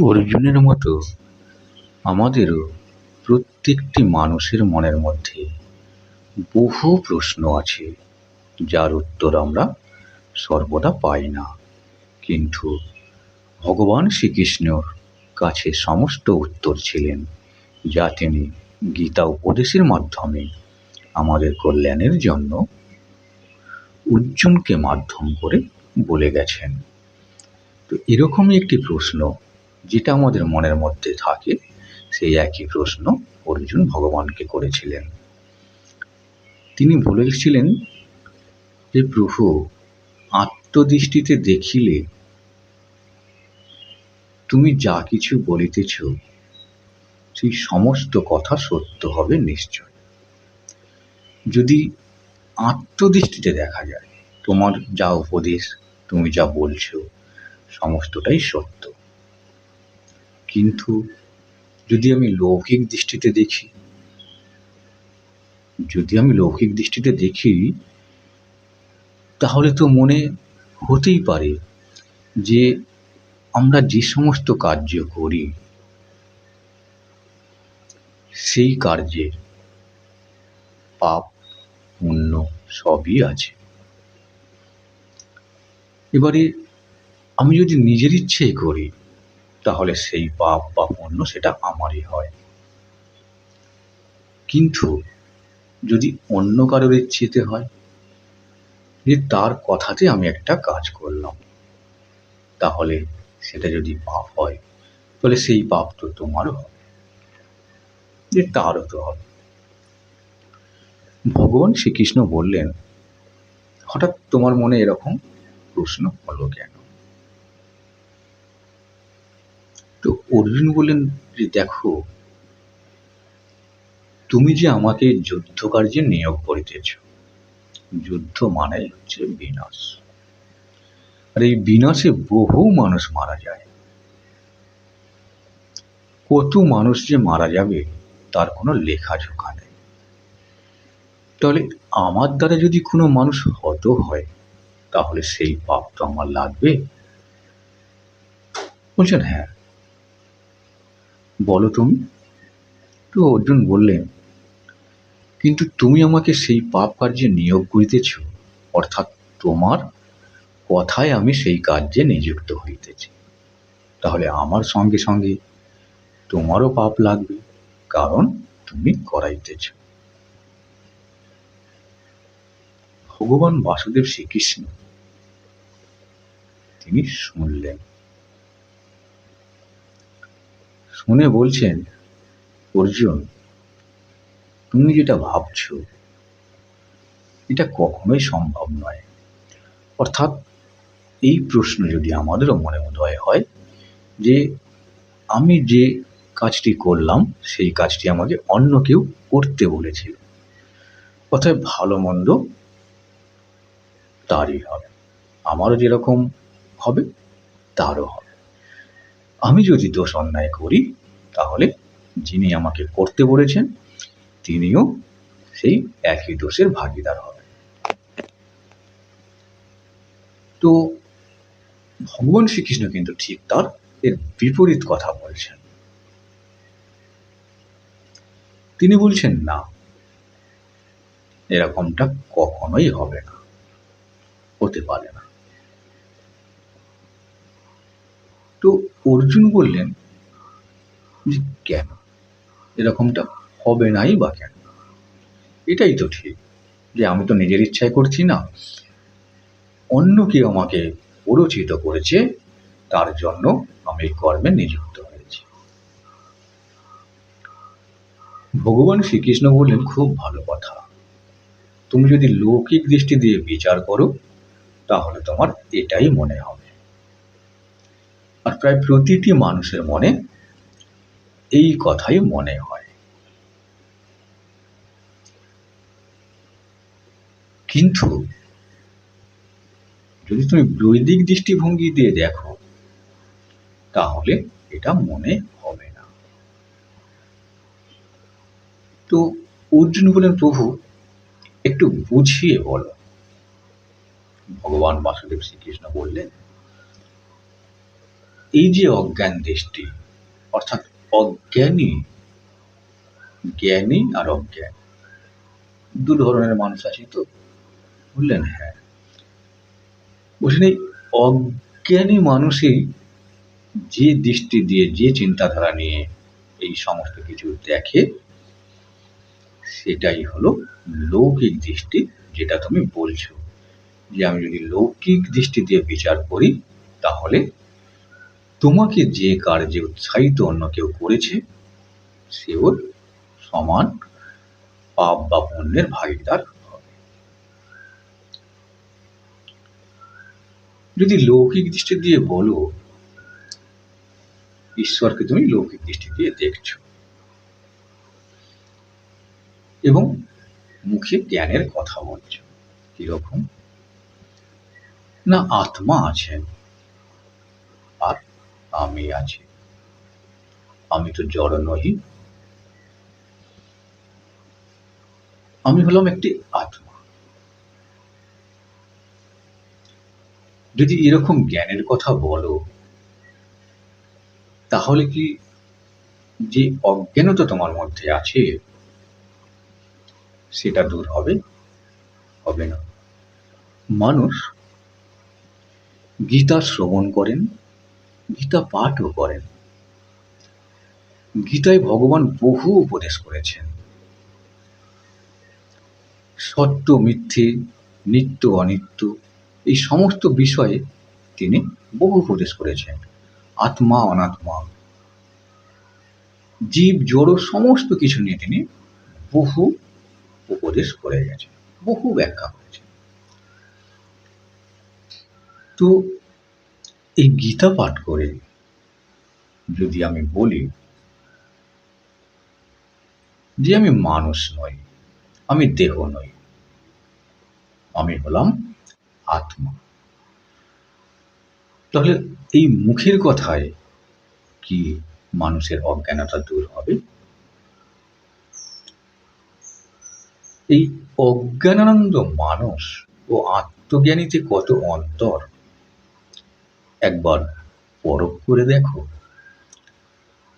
অর্জুনের মতো আমাদেরও প্রত্যেকটি মানুষের মনের মধ্যে বহু প্রশ্ন আছে, যার উত্তর আমরা সর্বদা পাই না। কিন্তু ভগবান শ্রীকৃষ্ণর কাছে সমস্ত উত্তর ছিলেন, যা তিনি গীতা উপদেশের মাধ্যমে আমাদের কল্যাণের জন্য অর্জুনকে মাধ্যম করে বলে গেছেন। তো এরকমই একটি প্রশ্ন যেটা আমাদের মনের মধ্যে থাকে, সেই একই প্রশ্ন অর্জুন ভগবানকে করেছিলেন। তিনি বলেছিলেন যে, প্রভু, আত্মদৃষ্টিতে দেখিলে তুমি যা কিছু বলিতেছ সেই সমস্ত কথা সত্য হবে নিশ্চয়। যদি আত্মদৃষ্টিতে দেখা যায় তোমার যা উপদেশ, তুমি যা বলছো সমস্তটাই সত্য। কিন্তু যদি আমি লৌকিক দৃষ্টিতে দেখি, তাহলে তো মনে হতেই পারে যে আমরা যে সমস্ত কার্য করি সেই কার্যের পাপ পুণ্য সবই আছে। এবারে আমি যদি নিজের ইচ্ছেই করি, তাহলে সেই পাপ বা পুণ্য সেটা আমারই হয়। কিন্তু যদি অন্য কারোর ইচ্ছেতে হয়, যে তার কথাতে আমি একটা কাজ করলাম, তাহলে সেটা যদি পাপ হয়, তাহলে সেই পাপ তো তোমারও হবে, যে তারও তো হবে। ভগবান শ্রীকৃষ্ণ বললেন, হঠাৎ তোমার মনে এরকম প্রশ্ন হলো কেন? তো অর্জুন বললেন যে, দেখো, তুমি যে আমাকে যুদ্ধ কার্যে নিয়োগ করিতেছ, যুদ্ধ মানে হচ্ছে বিনাশ। আর এই বিনাশে বহু মানুষ মারা যায়। কত মানুষ যে মারা যাবে তার কোনো লেখাজোখা নেই। তাহলে আমার দ্বারা যদি কোনো মানুষ হত হয়, তাহলে সেই পাপ তো আমার লাগবে। বলছেন, হ্যাঁ, বলো তুমি। তো অর্জুন বললেন, কিন্তু তুমি আমাকে সেই পাপ কার্যে নিয়োগ করিতেছ, অর্থাৎ তোমার কথায় আমি সেই কার্যে নিযুক্ত হইতেছি। তাহলে আমার সঙ্গে সঙ্গে তোমারও পাপ লাগবে, কারণ তুমি করাইতেছ। ভগবান বাসুদেব শ্রীকৃষ্ণ তিনি শুনলেন, শুনে বলছেন, অর্জুন, তুমি যেটা ভাবছো এটা কখনোই সম্ভব নয়। অর্থাৎ এই প্রশ্ন যদি আমাদেরও মনে উদয় হয় যে আমি যে কাজটি করলাম সেই কাজটি আমাকে অন্য কেউ করতে বলেছিল, অর্থাৎ ভালো মন্দ তারই হবে, আমারও যেরকম হবে তারও হবে। আমি যদি দোষ অন্যায় করি, তাহলে যিনি আমাকে করতে বলেছেন তিনিও সেই একই দোষের ভাগিদার হবেন। তো ভগবান শ্রীকৃষ্ণ কিন্তু ঠিক তার এর বিপরীত কথা বলছেন। তিনি বলছেন, না, এরকমটা কখনোই হবে না, হতে পারে না। তো অর্জুন বললেন যে, কেন এরকমটা হবে নাই বা কেন? এটাই তো ঠিক যে আমি তো নিজের ইচ্ছায় করছি না, অন্য কেউ আমাকে প্ররোচিত করেছে, তার জন্য আমি এই কর্মে নিযুক্ত হয়েছি। ভগবান শ্রীকৃষ্ণ বললেন, খুব ভালো কথা। তুমি যদি লৌকিক দৃষ্টি দিয়ে বিচার করো, তাহলে তোমার এটাই মনে হবে। আর প্রায় প্রতিটি মানুষের মনে এই কথাই মনে হয়। কিন্তু যদি তুমি বৈদিক দৃষ্টিভঙ্গি দিয়ে দেখো, তাহলে এটা মনে হবে না। তো অর্জুন বলেন, প্রভু, একটু বুঝিয়ে বলো। ভগবান বাসুদেব শ্রীকৃষ্ণ বললেন, এই যে অজ্ঞান দৃষ্টি, অর্থাৎ অজ্ঞানী, জ্ঞানী আর অজ্ঞান দু ধরনের মানুষ আছে তো? বললেন হ্যাঁ। বলছেন এই অজ্ঞানী মানুষই যে দৃষ্টি দিয়ে, যে চিন্তাধারা নিয়ে এই সমস্ত কিছু দেখে, সেটাই হলো লৌকিক দৃষ্টি। যেটা তুমি বলছো যে আমি যদি লৌকিক দৃষ্টি দিয়ে বিচার করি, তাহলে তোমাকে যে কার্যে উৎসাহিত অন্য কেউ করেছে, সেও সমান পাপ বা পুণ্যের ভাগীদার হবে। যদি লৌকিক দৃষ্টি দিয়ে বলো, ঈশ্বরকে তুমি লৌকিক দৃষ্টি দিয়ে দেখছো এবং মুখে জ্ঞানের কথা বলছো। কিরকম না, আত্মা আছেন আর আমি আছি, আমি তো জড় নহি, আমি হলাম একটি আত্মা। যদি এরকম জ্ঞানের কথা বলো, তাহলে কি যে অজ্ঞানতা তোমার মধ্যে আছে সেটা দূর হবে? হবে না। মানুষ গীতা শ্রবণ করেন, গীতা পাঠও করেন। গীতায় ভগবান বহু উপদেশ করেছেন। সত্য মিথ্যে, নিত্য অনিত্য, এই সমস্ত বিষয়ে তিনি বহু উপদেশ করেছেন। আত্মা অনাত্মা, জীব জড়, সমস্ত কিছু নিয়ে তিনি বহু উপদেশ করে গেছেন, বহু ব্যাখ্যা করেছেন। তো এই গীতা পাঠ করে যদি আমি বলি যে আমি মানুষ নই, আমি দেহ নই, আমি হলাম আত্মা, তাহলে এই মুখের কথায় কি মানুষের অজ্ঞানতা দূর হবে? এই অজ্ঞানানন্দ মানুষ ও আত্মজ্ঞানীতে কত অন্তর, একবার পরখ করে দেখো।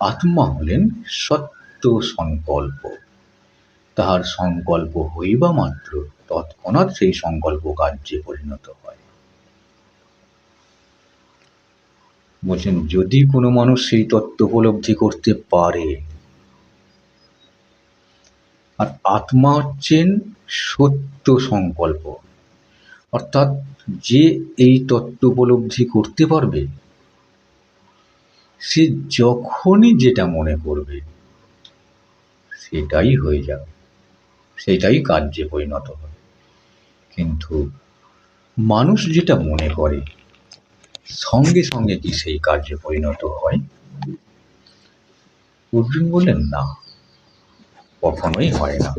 আত্মা হলেন সত্য সংকল্প, তাহার সংকল্প হইবা মাত্র তৎক্ষণাৎ সেই সংকল্প কার্যে পরিণত হয়। বলছেন যদি কোনো মানুষ সেই তত্ত্ব উপলব্ধি করতে পারে, আর আত্মা হচ্ছেন সত্য সংকল্প, অর্থাৎ যে এই তত্ত্ব উপলব্ধি করতে পারবে, সে যখনই যেটা মনে করবে সেটাই হয়ে যাবে, সেটাই কার্যে পরিণত হবে। কিন্তু মানুষ যেটা মনে করে সঙ্গে সঙ্গে কি সেই কার্যে পরিণত হয়? অর্জুন বললেন না, কখনোই হয় না,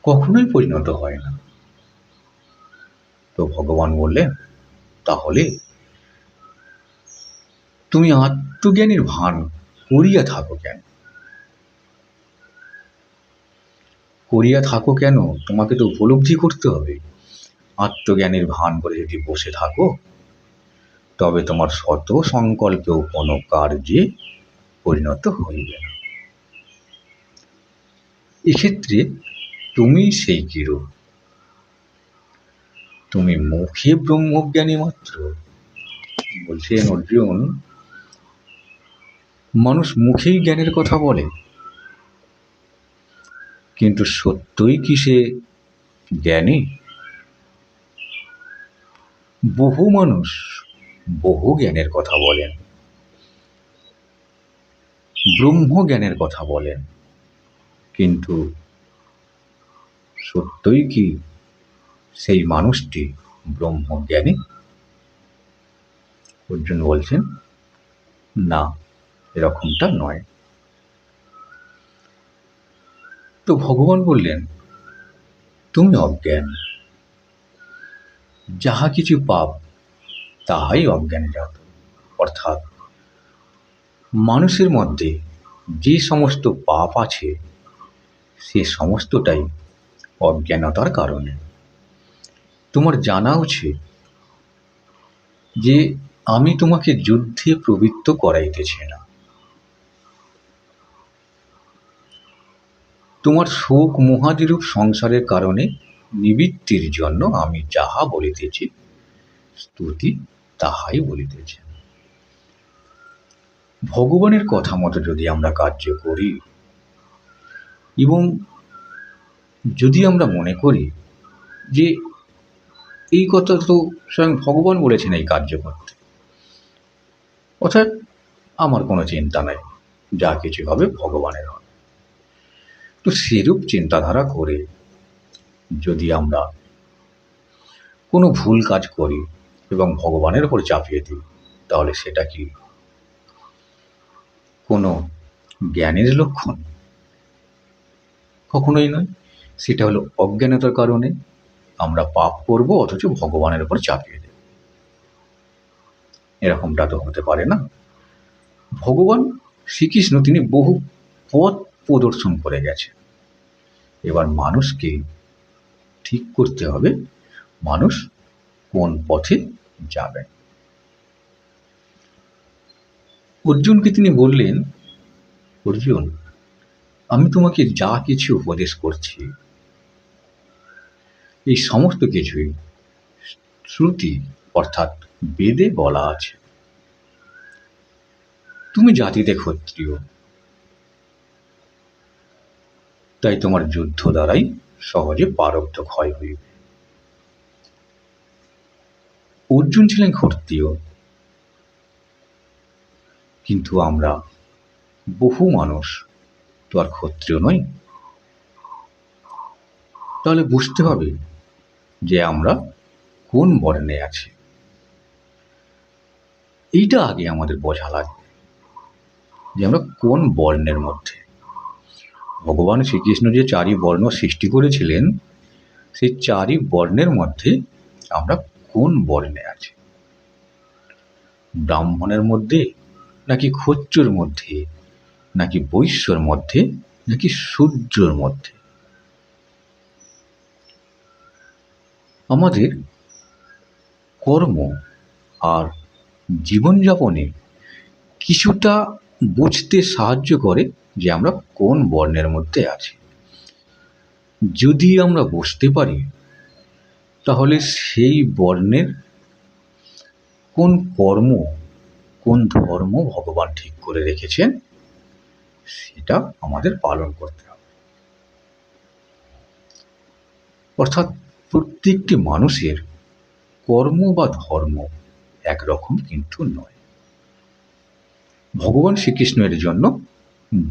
কখনোই পরিণত হয় না। তো ভগবান বললেন তাহলে তুমি আত্মজ্ঞানীর ভান করিয়া থাকো কেন? করিয়া থাকো কেন? তোমাকে তো উপলব্ধি করতে হবে। আত্মজ্ঞানের ভান করে যদি বসে থাকো, তবে তোমার শত সংকল্পেও কোনো কার্যে পরিণত হইবে না। এক্ষেত্রে তুমি সেই কিরূ, তুমি মুখে ব্রহ্মজ্ঞানী মাত্র। বলছেন অর্জুন, মানুষ মুখেই জ্ঞানের কথা বলে, কিন্তু সত্যই কি সে জ্ঞানী? বহু মানুষ বহু জ্ঞানের কথা বলেন, ব্রহ্মজ্ঞানের কথা বলেন, কিন্তু সত্যই কি সেই মানুষটি ব্রহ্মজ্ঞানী? অর্জুন বলছেন না, এরকমটা নয়। তো ভগবান বললেন তুমি অজ্ঞান, যাহা কিছু পাপ তাহাই অজ্ঞানে জাত। অর্থাৎ মানুষের মধ্যে যে সমস্ত পাপ আছে সে সমস্তটাই অজ্ঞানতার কারণে। তোমার জানা উচিত যে আমি তোমাকে যুদ্ধে প্রবৃত্ত করাইতেছি না। তোমার শোক মোহাদিরূপ সংসারের কারণে নিবৃত্তির জন্য আমি যাহা বলিতেছি স্তুতি তাহাই বলিতেছি। ভগবানের কথা মতো যদি আমরা কার্য করি এবং যদি আমরা মনে করি যে এই কথা তো স্বয়ং ভগবান বলেছেন এই কার্য করতে, অর্থাৎ আমার কোনো চিন্তা নাই, যা কিছু হবে ভগবানের হবে, তো সেরূপ চিন্তাধারা করে যদি আমরা কোনো ভুল কাজ করি এবং ভগবানের উপর চাপিয়ে দিই, তাহলে সেটা কি কোনো জ্ঞানের লক্ষণ? কখনোই নয়। সেটা হলো অজ্ঞানতার কারণে আমরা পাপ করব অথচ ভগবানের উপর চাপিয়ে দেব। এরকমটা তো হতে পারে না। ভগবান শ্রীকৃষ্ণ তিনি বহু পথ প্রদর্শন করে গেছে। এবার মানুষকে ঠিক করতে হবে মানুষ কোন পথে যাবেন। অর্জুনকে তিনি বললেন, অর্জুন, আমি তোমাকে যা কিছু উপদেশ করছি এই সমস্ত কিছুই শ্রুতি অর্থাৎ বেদে বলা আছে। তুমি জাতিতে ক্ষত্রিয়, তাই তোমার যুদ্ধ দ্বারাই সহজে প্রারব্ধ ক্ষয় হইবে। অর্জুন ছিলেন ক্ষত্রিয়, কিন্তু আমরা বহু মানুষ তো আর ক্ষত্রিয় নই। তাহলে বুঝতে হবে যে আমরা কোন বর্ণে আছি। এইটা আগে আমাদের বোঝা লাগবে যে আমরা কোন বর্ণের মধ্যে। ভগবান শ্রীকৃষ্ণ যে চারি বর্ণ সৃষ্টি করেছিলেন, সেই চারি বর্ণের মধ্যে আমরা কোন বর্ণে আছি। ব্রাহ্মণের মধ্যে, নাকি ক্ষত্রিয়র মধ্যে, নাকি বৈশ্যর মধ্যে, নাকি শূদ্রর মধ্যে। আমাদের কর্ম আর জীবনযাপনে কিছুটা বুঝতে সাহায্য করে যে আমরা কোন বর্ণের মধ্যে আছি। যদি আমরা বুঝতে পারি তাহলে সেই বর্ণের কোন কর্ম, কোন ধর্ম ভগবান ঠিক করে রেখেছেন সেটা আমাদের পালন করতে হবে। অর্থাৎ প্রত্যেকটি মানুষের কর্ম বা ধর্ম একরকম কিন্তু নয়। ভগবান শ্রীকৃষ্ণ এর জন্য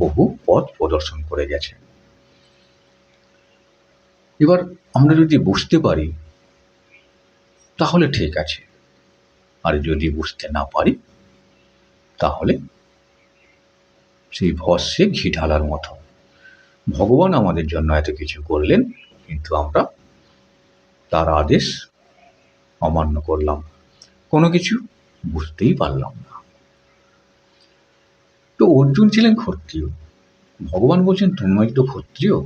বহু পথ প্রদর্শন করে গেছেন। এবার আমরা যদি বুঝতে পারি তাহলে ঠিক আছে, আর যদি বুঝতে না পারি তাহলে সেই ভস্যে ঘি ঢালার মতো। ভগবান আমাদের জন্য এত কিছু করলেন, কিন্তু আমরা তার আদেশ অমান্য করলাম, কোনো কিছু বুঝতেই পারলাম না। তো অর্জুন ছিলেন ক্ষত্রিয়। ভগবান বলছেন তুমি তো ক্ষত্রিয়,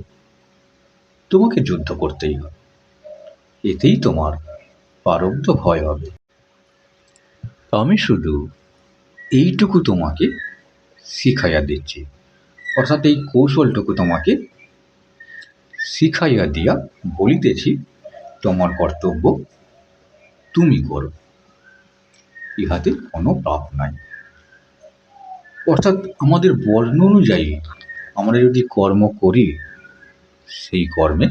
তোমাকে যুদ্ধ করতেই হবে, এতেই তোমার প্রারব্ধ ভয় হবে। আমি শুধু এইটুকু তোমাকে শিখাইয়া দিচ্ছি, অর্থাৎ এই কৌশলটুকু তোমাকে শিখাইয়া দিয়া বলিতেছি তোমার কর্তব্য তুমি করো, ইহাতে কোনো পাপ নাই। অর্থাৎ আমাদের বর্ণ অনুযায়ী আমরা যদি কর্ম করি সেই কর্মে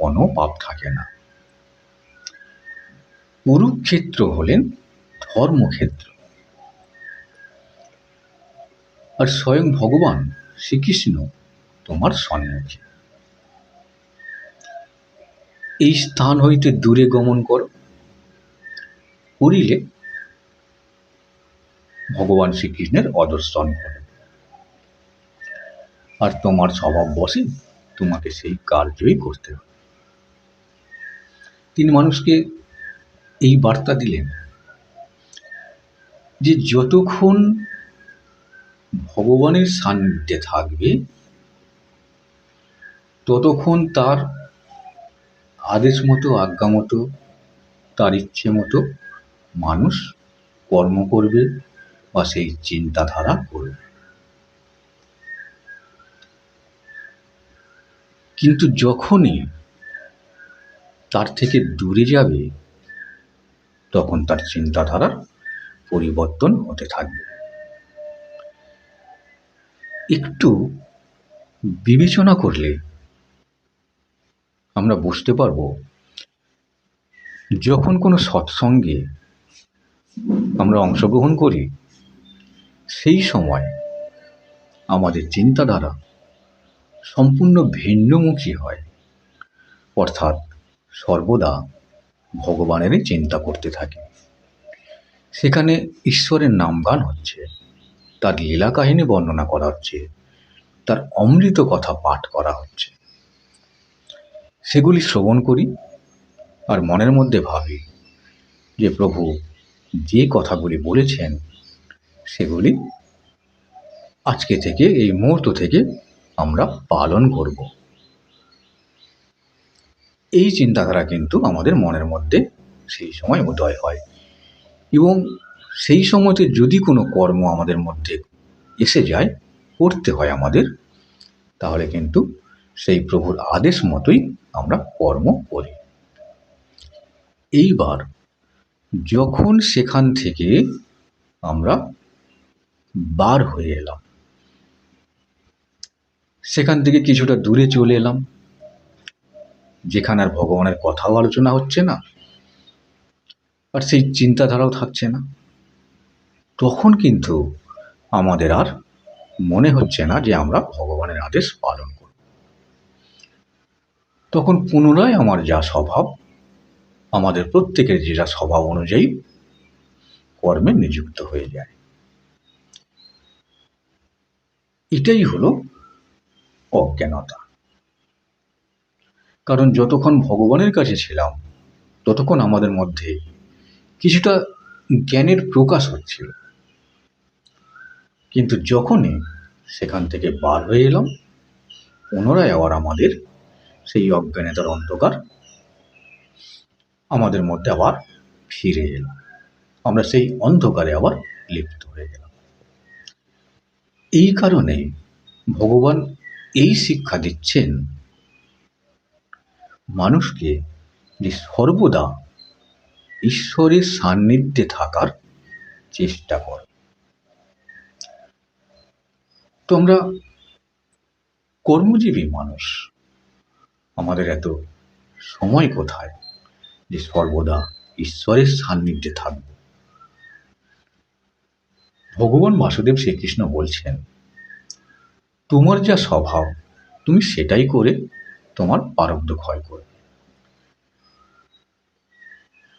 কোনো পাপ থাকে না। কুরুক্ষেত্র হলেন ধর্মক্ষেত্র, আর স্বয়ং ভগবান শ্রীকৃষ্ণ তোমার সম্মুখে। এই স্থান হইতে দূরে গমন করো, করিলে ভগবান শ্রীকৃষ্ণের অদর্শন করো, আর তোমার স্বভাব বশে তোমাকে সেই কার্যই করতে হবে। তিনি মানুষকে এই বার্তা দিলেন যে যতক্ষণ ভগবানের সান্নিধ্যে থাকবে ততক্ষণ তার আদেশ মতো, আজ্ঞা মতো, তার ইচ্ছে মতো মানুষ কর্ম করবে বা সেই চিন্তাধারা করবে। কিন্তু যখনই তার থেকে দূরে যাবে তখন তার চিন্তাধারার পরিবর্তন হতে থাকবে। একটু বিবেচনা করলে আমরা বুঝতে পারব, যখন কোনো সৎসঙ্গে আমরা অংশগ্রহণ করি সেই সময় আমাদের চিন্তাধারা সম্পূর্ণ ভিন্নমুখী হয়, অর্থাৎ সর্বদা ভগবানেরই চিন্তা করতে থাকি। সেখানে ঈশ্বরের নামগান হচ্ছে, তার লীলা কাহিনী বর্ণনা করা হচ্ছে, তার অমৃত কথা পাঠ করা হচ্ছে। সেগুলি শ্রবণ করি আর মনের মধ্যে ভাবি যে প্রভু যে কথাগুলি বলেছেন সেগুলি আজকে থেকে, এই মুহূর্ত থেকে আমরা পালন করব। এই চিন্তাধারা কিন্তু আমাদের মনের মধ্যে সেই সময় উদয় হয়, এবং সেই সময়তে যদি কোনো কর্ম আমাদের মধ্যে এসে যায়, করতে হয় আমাদের, তাহলে কিন্তু সেই প্রভুর আদেশ মতোই আমরা কর্ম করি। এইবার যখন সেখান থেকে আমরা বার হয়ে এলাম, সেখান থেকে কিছুটা দূরে চলে এলাম, যেখানে আর ভগবানের কথাও আলোচনা হচ্ছে না আর সেই চিন্তাধারাও থাকছে না, তখন কিন্তু আমাদের আর মনে হচ্ছে না যে আমরা ভগবানের আদেশ পালন করব। তখন পুনরায় আমার যা স্বভাব, আমাদের প্রত্যেকের যেটা স্বভাব অনুযায়ী কর্মে নিযুক্ত হয়ে যায়। এটাই হলো অজ্ঞানতা। কারণ যতক্ষণ ভগবানের কাছে ছিলাম ততক্ষণ আমাদের মধ্যে কিছুটা জ্ঞানের প্রকাশ হচ্ছিল, কিন্তু যখনই সেখান থেকে বার হয়ে এলাম, পুনরায় আবার আমাদের সেই অজ্ঞানতার অন্ধকার আমাদের মধ্যে আবার ফিরে এলো, আমরা সেই অন্ধকারে আবার লিপ্ত হয়ে গেলাম। এই কারণে ভগবান এই শিক্ষা দিচ্ছেন মানুষকে যে সর্বদা ঈশ্বরের সান্নিধ্যে থাকার চেষ্টা কর। তো আমরা কর্মজীবী মানুষ, আমাদের এত সময় কোথায় যে সর্বদা ঈশ্বরের সান্নিধ্যে থাকব? ভগবান বাসুদেব শ্রীকৃষ্ণ বলছেন, তোমার যা স্বভাব তুমি সেটাই করে তোমার প্রারব্ধ ক্ষয় করবে।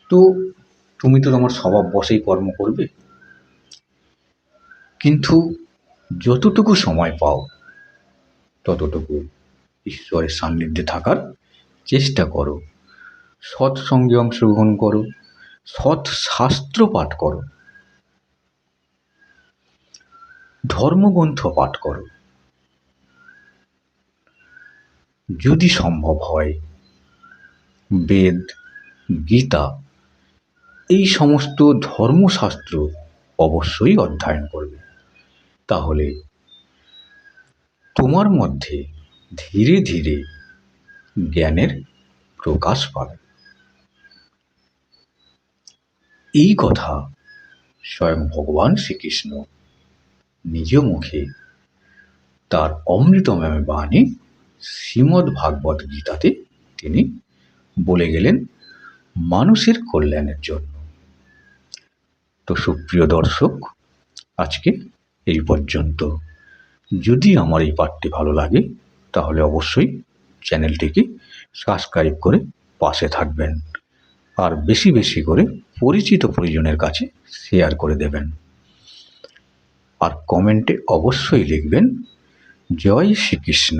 তো তুমি তো তোমার স্বভাব বশেই কর্ম করবে, কিন্তু যতটুকু সময় পাও ততটুকু ঈশ্বরের সান্নিধ্যে থাকার চেষ্টা করো, সৎসঙ্গে অংশগ্রহণ করো, সৎ শাস্ত্র পাঠ করো, ধর্মগ্রন্থ পাঠ করো। যদি সম্ভব হয় বেদ, গীতা, এই সমস্ত ধর্মশাস্ত্র অবশ্যই অধ্যয়ন করবে। তাহলে তোমার মধ্যে ধীরে ধীরে জ্ঞানের প্রকাশ পাবে। এই কথা স্বয়ং ভগবান শ্রীকৃষ্ণ নিজ মুখে তার অমৃতময় বাণী শ্রীমদ্ ভাগবত গীতাতে তিনি বলে গেলেন মানুষের কল্যাণের জন্য। তো সুপ্রিয় দর্শক, আজকে এই পর্যন্ত। যদি আমার এই পাঠটি ভালো লাগে তাহলে অবশ্যই চ্যানেলটিকে সাবস্ক্রাইব করে পাশে থাকবেন, আর বেশি বেশি করে পরিচিত পরিজনের কাছে শেয়ার করে দেবেন, আর কমেন্টে অবশ্যই লিখবেন জয় শ্রীকৃষ্ণ।